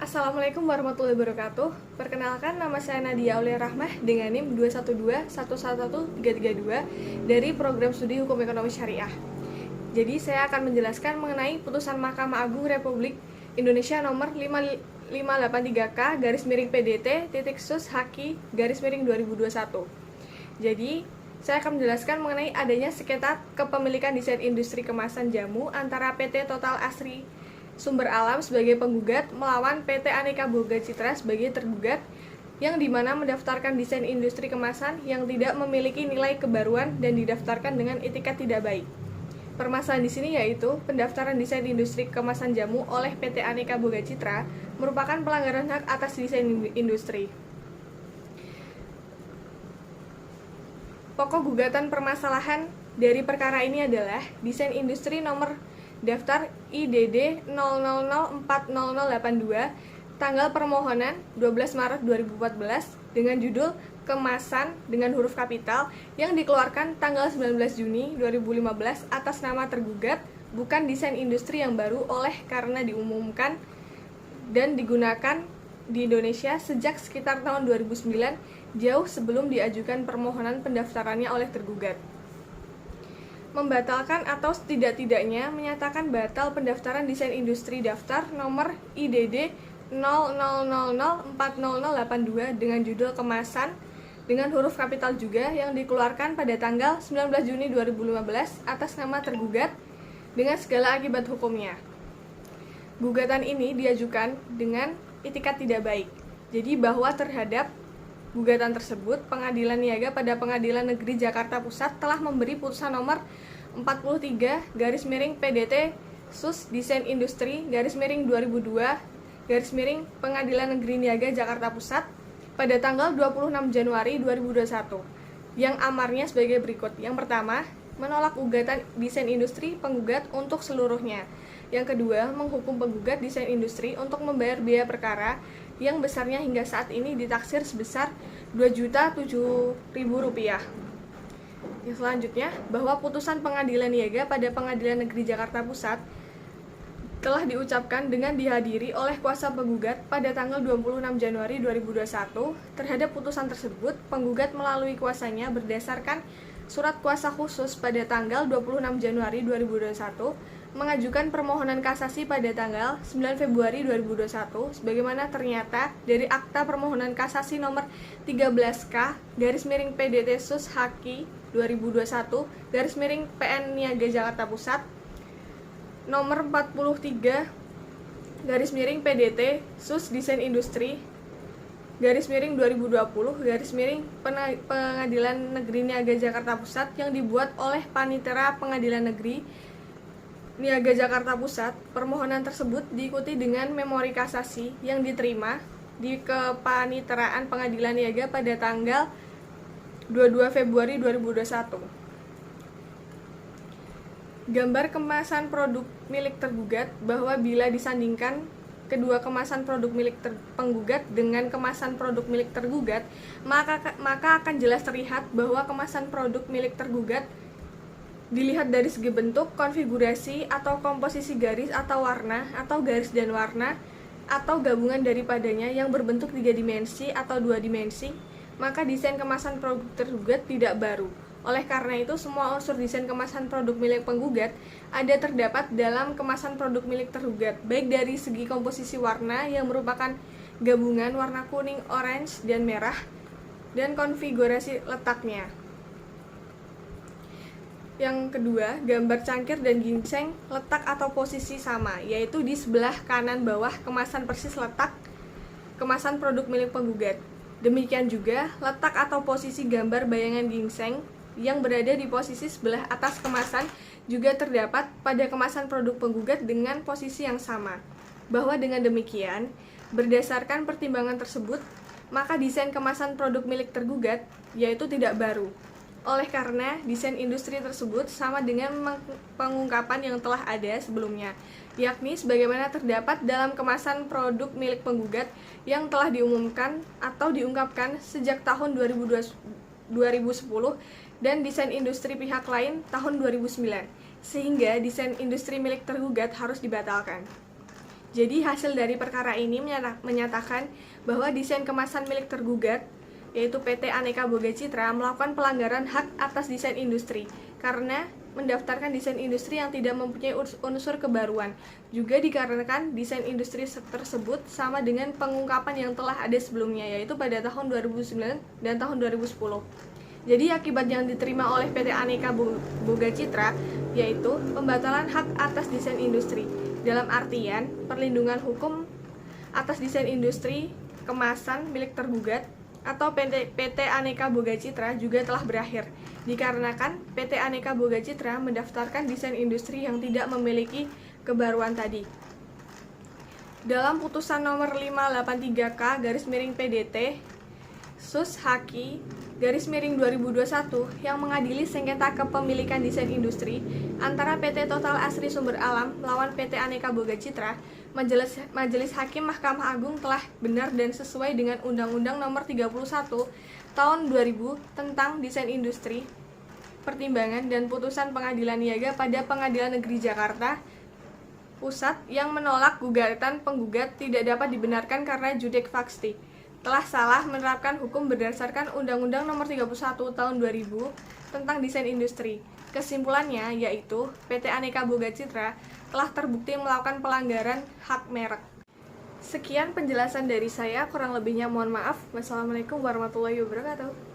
Assalamualaikum warahmatullahi wabarakatuh. Perkenalkan, nama saya Nadia Aulia Rahmah dengan NIM 212111332 dari Program Studi Hukum Ekonomi Syariah. Jadi, saya akan menjelaskan mengenai putusan Mahkamah Agung Republik Indonesia nomor 5583K/PDT.Sus/Haki/2021. Jadi, saya akan menjelaskan mengenai adanya sengketa kepemilikan desain industri kemasan jamu antara PT Total Asri Sumber Alam sebagai penggugat melawan PT Aneka Boga Citra sebagai tergugat, yang dimana mendaftarkan desain industri kemasan yang tidak memiliki nilai kebaruan dan didaftarkan dengan etikat tidak baik. Permasalahan di sini yaitu pendaftaran desain industri kemasan jamu oleh PT Aneka Boga Citra merupakan pelanggaran hak atas desain industri. Pokok gugatan permasalahan dari perkara ini adalah desain industri nomor daftar IDD 00040082 tanggal permohonan 12 Maret 2014 dengan judul kemasan dengan huruf kapital yang dikeluarkan tanggal 19 Juni 2015 atas nama tergugat, bukan desain industri yang baru oleh karena diumumkan dan digunakan di Indonesia sejak sekitar tahun 2009, jauh sebelum diajukan permohonan pendaftarannya oleh tergugat. Membatalkan atau setidak-tidaknya menyatakan batal pendaftaran desain industri daftar nomor IDD 00004082 dengan judul kemasan dengan huruf kapital juga yang dikeluarkan pada tanggal 19 Juni 2015 atas nama tergugat dengan segala akibat hukumnya. Gugatan ini diajukan dengan itikat tidak baik. Jadi bahwa terhadap gugatan tersebut, Pengadilan Niaga pada Pengadilan Negeri Jakarta Pusat telah memberi putusan nomor 43/PDT Sus Desain Industri /2002 Pengadilan Negeri Niaga Jakarta Pusat pada tanggal 26 Januari 2021 yang amarnya sebagai berikut. Yang pertama, menolak gugatan desain industri penggugat untuk seluruhnya. Yang kedua, menghukum penggugat desain industri untuk membayar biaya perkara yang besarnya hingga saat ini ditaksir sebesar Rp2.007.000. Yang selanjutnya, bahwa putusan Pengadilan Niaga pada Pengadilan Negeri Jakarta Pusat telah diucapkan dengan dihadiri oleh kuasa penggugat pada tanggal 26 Januari 2021. Terhadap putusan tersebut, penggugat melalui kuasanya berdasarkan surat kuasa khusus pada tanggal 26 Januari 2021 mengajukan permohonan kasasi pada tanggal 9 Februari 2021 sebagaimana ternyata dari akta permohonan kasasi nomor 13K/PDT Sus Haki 2021/PN Niaga Jakarta Pusat nomor 43/PDT Sus Desain Industri /2020/Pengadilan Negeri Niaga Jakarta Pusat yang dibuat oleh Panitera Pengadilan Negeri Niaga Jakarta Pusat. Permohonan tersebut diikuti dengan memori kasasi yang diterima di Kepaniteraan Pengadilan Niaga pada tanggal 22 Februari 2021. Gambar kemasan produk milik tergugat bahwa bila disandingkan kedua kemasan produk milik penggugat dengan kemasan produk milik tergugat, maka akan jelas terlihat bahwa kemasan produk milik tergugat dilihat dari segi bentuk, konfigurasi, atau komposisi garis atau warna, atau garis dan warna, atau gabungan daripadanya yang berbentuk 3 dimensi atau 2 dimensi, maka desain kemasan produk tergugat tidak baru. Oleh karena itu, semua unsur desain kemasan produk milik penggugat ada terdapat dalam kemasan produk milik tergugat, baik dari segi komposisi warna yang merupakan gabungan warna kuning, orange, dan merah, dan konfigurasi letaknya. Yang kedua, gambar cangkir dan ginseng letak atau posisi sama, yaitu di sebelah kanan bawah kemasan persis letak kemasan produk milik penggugat. Demikian juga, letak atau posisi gambar bayangan ginseng yang berada di posisi sebelah atas kemasan juga terdapat pada kemasan produk penggugat dengan posisi yang sama. Bahwa dengan demikian, berdasarkan pertimbangan tersebut, maka desain kemasan produk milik tergugat yaitu tidak baru. Oleh karena desain industri tersebut sama dengan pengungkapan yang telah ada sebelumnya, yakni sebagaimana terdapat dalam kemasan produk milik penggugat yang telah diumumkan atau diungkapkan sejak tahun 2010 dan desain industri pihak lain tahun 2009, sehingga desain industri milik tergugat harus dibatalkan. Jadi hasil dari perkara ini menyatakan bahwa desain kemasan milik tergugat, yaitu PT Aneka Boga Citra, melakukan pelanggaran hak atas desain industri karena mendaftarkan desain industri yang tidak mempunyai unsur kebaruan. Juga dikarenakan desain industri tersebut sama dengan pengungkapan yang telah ada sebelumnya, yaitu pada tahun 2009 dan tahun 2010. Jadi akibat yang diterima oleh PT Aneka Boga Citra yaitu pembatalan hak atas desain industri, dalam artian perlindungan hukum atas desain industri kemasan milik tergugat atau PT Aneka Boga Citra juga telah berakhir, dikarenakan PT Aneka Boga Citra mendaftarkan desain industri yang tidak memiliki kebaruan tadi. Dalam putusan nomor 583K/PDT Sus Haki /2021 yang mengadili sengketa kepemilikan desain industri antara PT Total Asri Sumber Alam melawan PT Aneka Boga Citra, Majelis Hakim Mahkamah Agung telah benar dan sesuai dengan Undang-Undang Nomor 31 Tahun 2000 tentang Desain Industri, pertimbangan dan putusan Pengadilan Niaga pada Pengadilan Negeri Jakarta Pusat yang menolak gugatan penggugat tidak dapat dibenarkan karena judek fakti telah salah menerapkan hukum berdasarkan Undang-Undang Nomor 31 Tahun 2000 tentang Desain Industri. Kesimpulannya yaitu PT Aneka Boga Citra telah terbukti melakukan pelanggaran hak merek. Sekian penjelasan dari saya, kurang lebihnya mohon maaf. Wassalamualaikum warahmatullahi wabarakatuh.